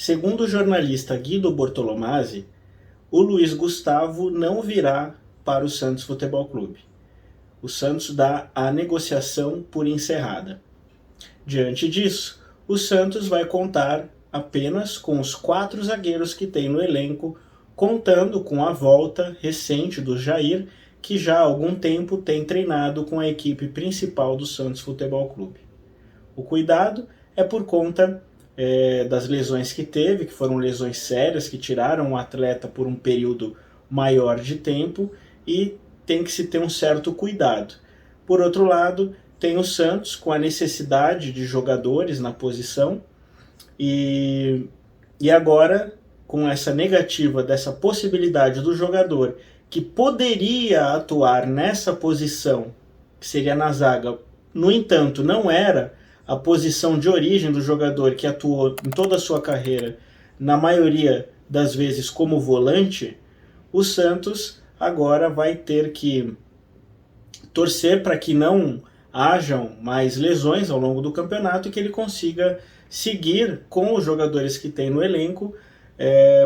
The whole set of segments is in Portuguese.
Segundo o jornalista Guido Bortolomasi, o Luiz Gustavo não virá para o Santos Futebol Clube. O Santos dá a negociação por encerrada. Diante disso, o Santos vai contar apenas com os 4 zagueiros que tem no elenco, contando com a volta recente do Jair, que já há algum tempo tem treinado com a equipe principal do Santos Futebol Clube. O cuidado é por conta das lesões que teve, que foram lesões sérias, que tiraram o atleta por um período maior de tempo, e tem que se ter um certo cuidado. Por outro lado, tem o Santos com a necessidade de jogadores na posição, e agora, com essa negativa dessa possibilidade do jogador que poderia atuar nessa posição, que seria na zaga, no entanto, não era a posição de origem do jogador que atuou em toda a sua carreira, na maioria das vezes como volante, o Santos agora vai ter que torcer para que não hajam mais lesões ao longo do campeonato e que ele consiga seguir com os jogadores que tem no elenco,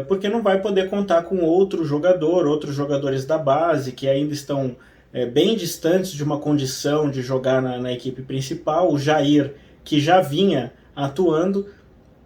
porque não vai poder contar com outros jogadores da base que ainda estão bem distantes de uma condição de jogar na equipe principal. O Jair, que já vinha atuando,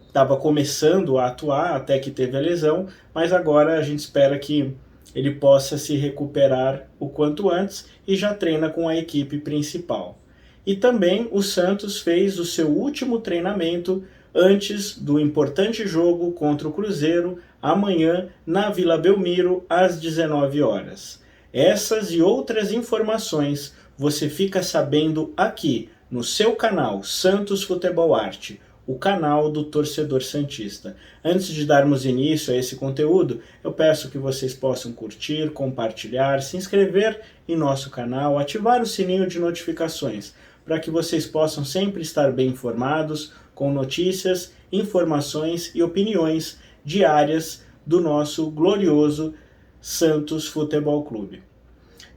estava começando a atuar até que teve a lesão, mas agora a gente espera que ele possa se recuperar o quanto antes e já treina com a equipe principal. E também o Santos fez o seu último treinamento antes do importante jogo contra o Cruzeiro, amanhã na Vila Belmiro, às 19 horas. Essas e outras informações você fica sabendo aqui no seu canal Santos Futebol Arte, o canal do torcedor santista. Antes de darmos início a esse conteúdo, eu peço que vocês possam curtir, compartilhar, se inscrever em nosso canal, ativar o sininho de notificações, para que vocês possam sempre estar bem informados com notícias, informações e opiniões diárias do nosso glorioso Santos Futebol Clube.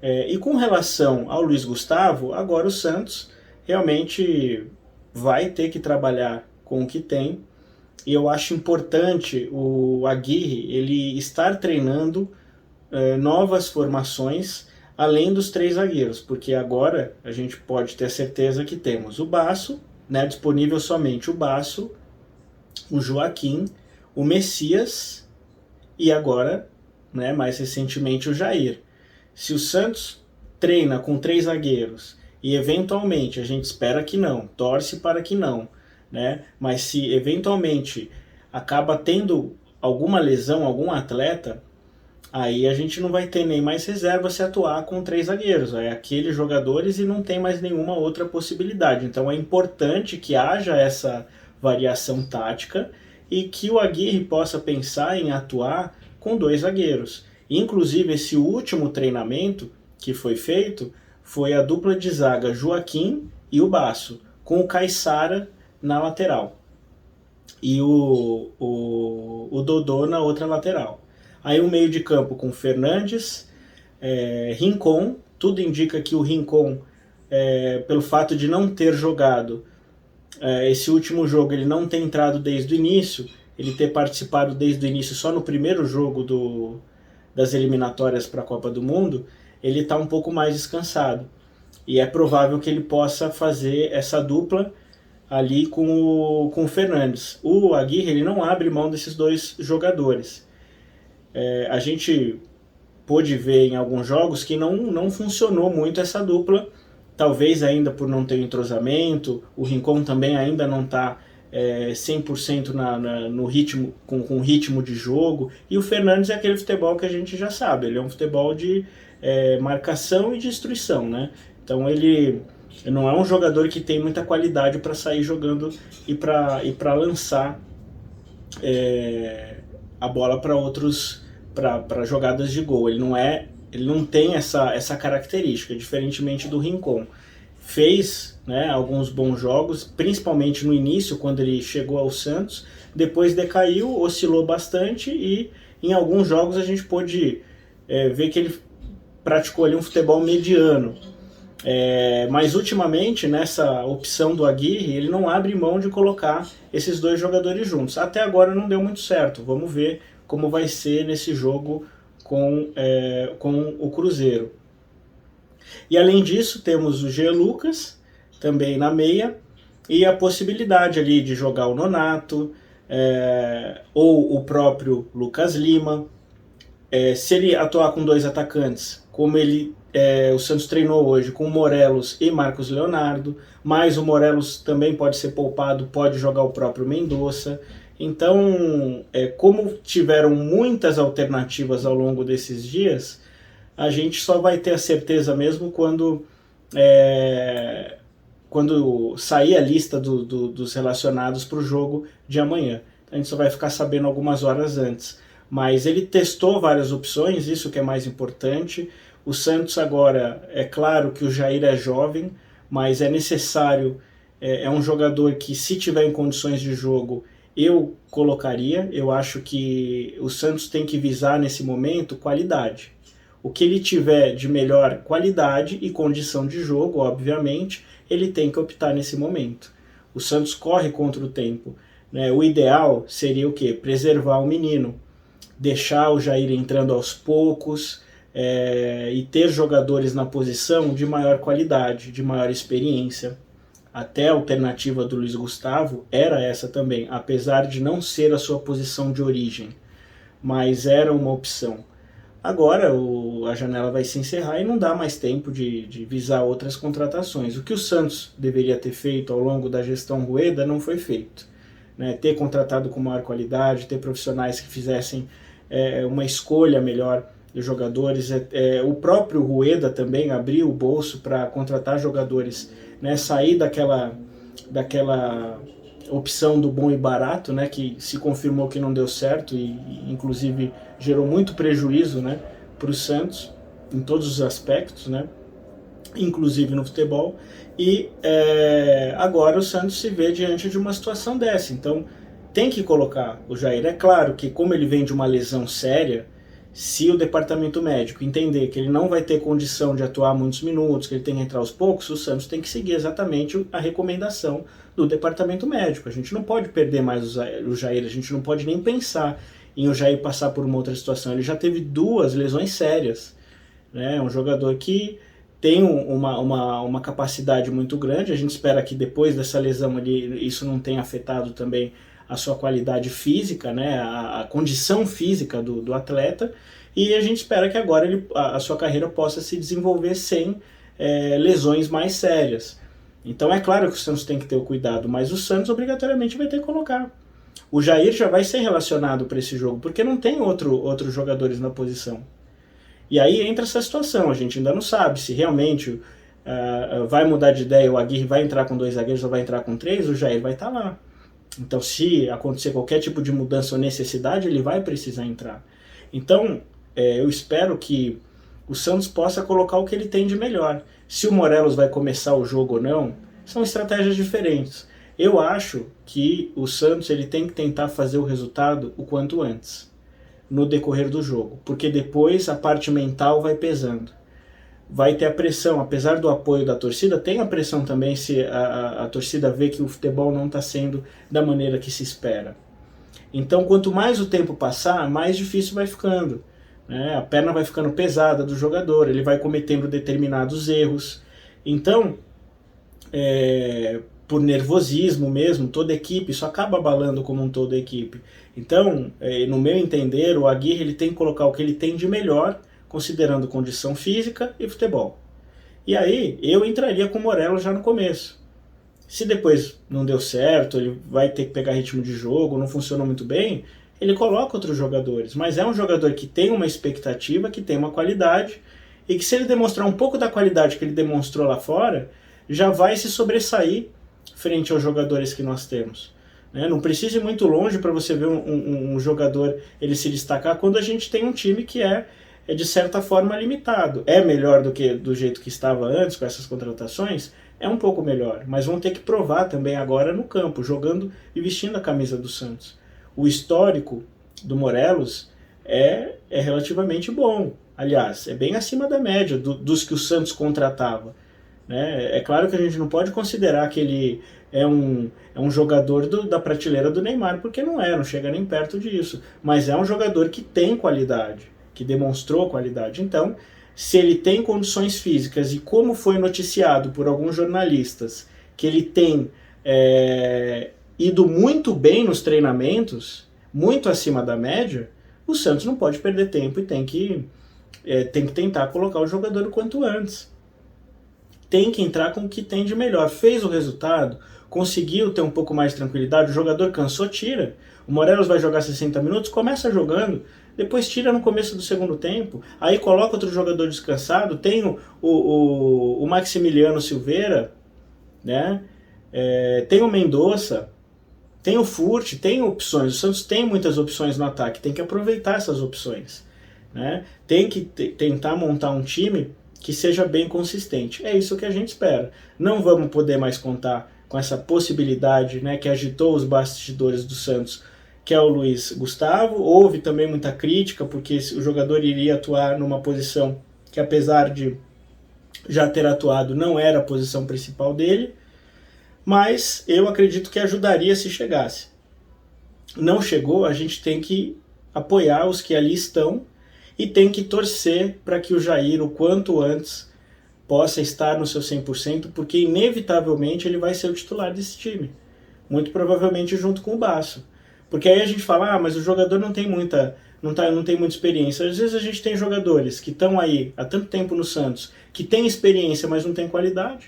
E com relação ao Luiz Gustavo, agora o Santos realmente vai ter que trabalhar com o que tem, e eu acho importante o Aguirre ele estar treinando novas formações além dos 3 zagueiros, porque agora a gente pode ter certeza que temos o Basso, né, disponível somente o Basso, o Joaquim, o Messias e agora, né, mais recentemente, o Jair. Se o Santos treina com 3 zagueiros e eventualmente, a gente espera que não, torce para que não, né, mas se eventualmente acaba tendo alguma lesão, algum atleta, aí a gente não vai ter nem mais reserva se atuar com 3 zagueiros, é aqueles jogadores e não tem mais nenhuma outra possibilidade. Então é importante que haja essa variação tática e que o Aguirre possa pensar em atuar com 2 zagueiros. Inclusive esse último treinamento que foi feito foi a dupla de zaga Joaquim e o Basso, com o Caissara na lateral e o Dodô na outra lateral. Aí o meio de campo com Fernandes, Rincon, tudo indica que o Rincon, pelo fato de não ter jogado esse último jogo, ele não ter entrado desde o início, ele ter participado desde o início só no primeiro jogo das eliminatórias para a Copa do Mundo, ele está um pouco mais descansado. E é provável que ele possa fazer essa dupla ali com o Fernandes. O Aguirre ele não abre mão desses 2 jogadores. A gente pôde ver em alguns jogos que não funcionou muito essa dupla, talvez ainda por não ter entrosamento, o Rincon também ainda não está 100% no ritmo, com o ritmo de jogo, e o Fernandes é aquele futebol que a gente já sabe, ele é um futebol de marcação e destruição, né? Então ele não é um jogador que tem muita qualidade para sair jogando e para lançar a bola para jogadas de gol. Ele não tem essa característica, diferentemente do Rincon. Fez, né, alguns bons jogos, principalmente no início, quando ele chegou ao Santos, depois decaiu, oscilou bastante e em alguns jogos a gente pôde ver que ele praticou ali um futebol mediano. Mas ultimamente, nessa opção do Aguirre, ele não abre mão de colocar esses dois jogadores juntos. Até agora não deu muito certo. Vamos ver como vai ser nesse jogo com o Cruzeiro. E além disso, temos o Jean Lucas, também na meia, e a possibilidade ali de jogar o Nonato, ou o próprio Lucas Lima. Se ele atuar com dois atacantes, como o Santos treinou hoje, com o Morelos e Marcos Leonardo, mas o Morelos também pode ser poupado, pode jogar o próprio Mendonça. Então, como tiveram muitas alternativas ao longo desses dias, a gente só vai ter a certeza mesmo quando sair a lista dos relacionados para o jogo de amanhã. A gente só vai ficar sabendo algumas horas antes. Mas ele testou várias opções, isso que é mais importante. O Santos agora, é claro que o Jair é jovem, mas é necessário, é um jogador que, se tiver em condições de jogo, eu colocaria. Eu acho que o Santos tem que visar nesse momento qualidade. O que ele tiver de melhor qualidade e condição de jogo, obviamente, ele tem que optar nesse momento. O Santos corre contra o tempo, né? O ideal seria o quê? Preservar o menino, deixar o Jair entrando aos poucos, e ter jogadores na posição de maior qualidade, de maior experiência. Até a alternativa do Luiz Gustavo era essa também, apesar de não ser a sua posição de origem, mas era uma opção. Agora a janela vai se encerrar e não dá mais tempo de visar outras contratações. O que o Santos deveria ter feito ao longo da gestão Rueda não foi feito, né? Ter contratado com maior qualidade, ter profissionais que fizessem uma escolha melhor dos jogadores. O próprio Rueda também abriu o bolso para contratar jogadores, né? Sair daquela opção do bom e barato, né? Que se confirmou que não deu certo e inclusive gerou muito prejuízo, né, para o Santos em todos os aspectos, né? Inclusive no futebol. E agora o Santos se vê diante de uma situação dessa. Então tem que colocar o Jair. É claro que, como ele vem de uma lesão séria, se o departamento médico entender que ele não vai ter condição de atuar muitos minutos, que ele tem que entrar aos poucos, o Santos tem que seguir exatamente a recomendação do departamento médico. A gente não pode perder mais o Jair, a gente não pode nem pensar em o Jair passar por uma outra situação. Ele já teve 2 lesões sérias, né? É um jogador que tem uma capacidade muito grande. A gente espera que depois dessa lesão isso não tenha afetado também a sua qualidade física, né, a condição física do atleta, e a gente espera que agora a sua carreira possa se desenvolver sem lesões mais sérias. Então é claro que o Santos tem que ter o cuidado, mas o Santos obrigatoriamente vai ter que colocar. O Jair já vai ser relacionado para esse jogo, porque não tem outros jogadores na posição. E aí entra essa situação, a gente ainda não sabe se realmente vai mudar de ideia, o Aguirre vai entrar com 2 zagueiros ou vai entrar com 3, o Jair vai estar lá. Então, se acontecer qualquer tipo de mudança ou necessidade, ele vai precisar entrar. Então, eu espero que o Santos possa colocar o que ele tem de melhor. Se o Morelos vai começar o jogo ou não, são estratégias diferentes. Eu acho que o Santos ele tem que tentar fazer o resultado o quanto antes, no decorrer do jogo, porque depois a parte mental vai pesando. Vai ter a pressão, apesar do apoio da torcida, tem a pressão também se a torcida vê que o futebol não está sendo da maneira que se espera. Então, quanto mais o tempo passar, mais difícil vai ficando, né? A perna vai ficando pesada do jogador, ele vai cometendo determinados erros. Então, por nervosismo mesmo, toda a equipe, isso acaba abalando como um todo a equipe. Então, no meu entender, o Aguirre ele tem que colocar o que ele tem de melhor, considerando condição física e futebol. E aí, eu entraria com o Morelos já no começo. Se depois não deu certo, ele vai ter que pegar ritmo de jogo, não funcionou muito bem, ele coloca outros jogadores. Mas é um jogador que tem uma expectativa, que tem uma qualidade, e que se ele demonstrar um pouco da qualidade que ele demonstrou lá fora, já vai se sobressair frente aos jogadores que nós temos. Não precisa ir muito longe para você ver um jogador ele se destacar quando a gente tem um time que é de certa forma limitado. É melhor do que do jeito que estava antes com essas contratações? É um pouco melhor, mas vão ter que provar também agora no campo, jogando e vestindo a camisa do Santos. O histórico do Morelos é relativamente bom. Aliás, é bem acima da média dos que o Santos contratava. né? É claro que a gente não pode considerar que ele é um jogador da prateleira do Neymar, porque não chega nem perto disso. Mas é um jogador que tem qualidade, que demonstrou qualidade. Então, se ele tem condições físicas e como foi noticiado por alguns jornalistas, que ele tem ido muito bem nos treinamentos, muito acima da média, o Santos não pode perder tempo e tem que tentar colocar o jogador o quanto antes. Tem que entrar com o que tem de melhor. Fez o resultado, conseguiu ter um pouco mais de tranquilidade, o jogador cansou, tira. O Morelos vai jogar 60 minutos, começa jogando, depois tira no começo do segundo tempo, aí coloca outro jogador descansado, tem o Maximiliano Silveira, né? Tem o Mendonça, tem o Furt, tem opções. O Santos tem muitas opções no ataque, tem que aproveitar essas opções, né? Tem que tentar montar um time que seja bem consistente. É isso que a gente espera. Não vamos poder mais contar com essa possibilidade, né, que agitou os bastidores do Santos, que é o Luiz Gustavo. Houve também muita crítica, porque o jogador iria atuar numa posição que, apesar de já ter atuado, não era a posição principal dele, mas eu acredito que ajudaria se chegasse. Não chegou, a gente tem que apoiar os que ali estão e tem que torcer para que o Jair, o quanto antes, possa estar no seu 100%, porque inevitavelmente ele vai ser o titular desse time. Muito provavelmente junto com o Basso. Porque aí a gente fala, mas o jogador não tem muita experiência. Às vezes a gente tem jogadores que estão aí há tanto tempo no Santos, que têm experiência, mas não têm qualidade.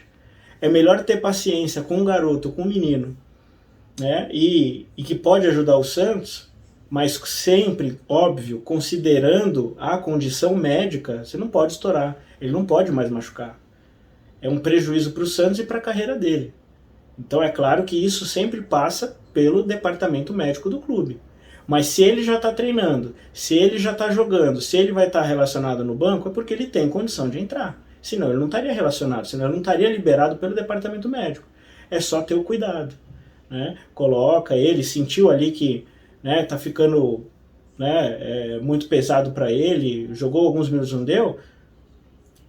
É melhor ter paciência com um garoto, com um menino, né? E que pode ajudar o Santos, mas sempre, óbvio, considerando a condição médica, você não pode estourar, ele não pode mais machucar. É um prejuízo para o Santos e para a carreira dele. Então é claro que isso sempre passa pelo departamento médico do clube. Mas se ele já está treinando, se ele já está jogando, se ele vai estar relacionado no banco, é porque ele tem condição de entrar. Senão ele não estaria relacionado, senão ele não estaria liberado pelo departamento médico. É só ter o cuidado, né? Coloca ele, sentiu ali que tá ficando muito pesado para ele, jogou alguns minutos, não deu,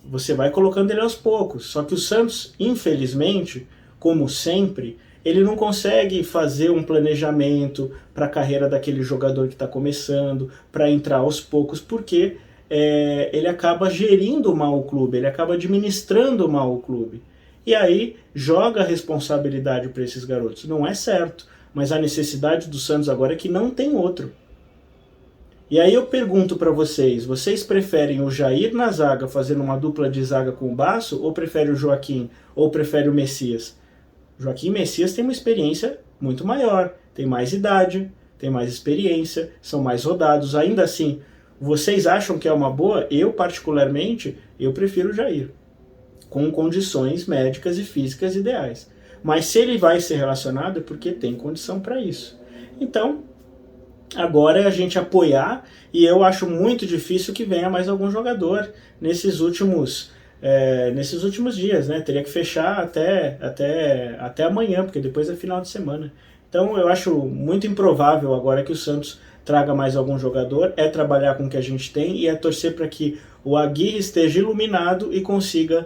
você vai colocando ele aos poucos. Só que o Santos, infelizmente, como sempre, ele não consegue fazer um planejamento para a carreira daquele jogador que está começando, para entrar aos poucos, porque ele acaba gerindo mal o clube, ele acaba administrando mal o clube. E aí joga a responsabilidade para esses garotos. Não é certo, mas a necessidade do Santos agora é que não tem outro. E aí eu pergunto para vocês preferem o Jair na zaga fazendo uma dupla de zaga com o Basso, ou prefere o Joaquim, ou prefere o Messias? Joaquim e Messias têm uma experiência muito maior, tem mais idade, tem mais experiência, são mais rodados. Ainda assim, vocês acham que é uma boa? Eu, particularmente, eu prefiro o Jair, com condições médicas e físicas ideais. Mas se ele vai ser relacionado é porque tem condição para isso. Então, agora é a gente apoiar, e eu acho muito difícil que venha mais algum jogador nesses últimos dias, né? Teria que fechar até amanhã, porque depois é final de semana. Então eu acho muito improvável agora que o Santos traga mais algum jogador, é trabalhar com o que a gente tem e é torcer para que o Aguirre esteja iluminado e consiga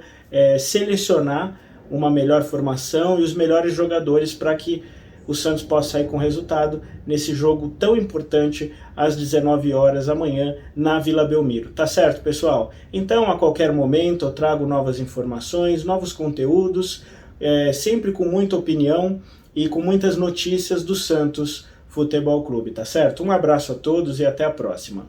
selecionar uma melhor formação e os melhores jogadores para que o Santos possa sair com resultado nesse jogo tão importante às 19 horas amanhã na Vila Belmiro. Tá certo, pessoal? Então, a qualquer momento eu trago novas informações, novos conteúdos, sempre com muita opinião e com muitas notícias do Santos Futebol Clube, tá certo? Um abraço a todos e até a próxima.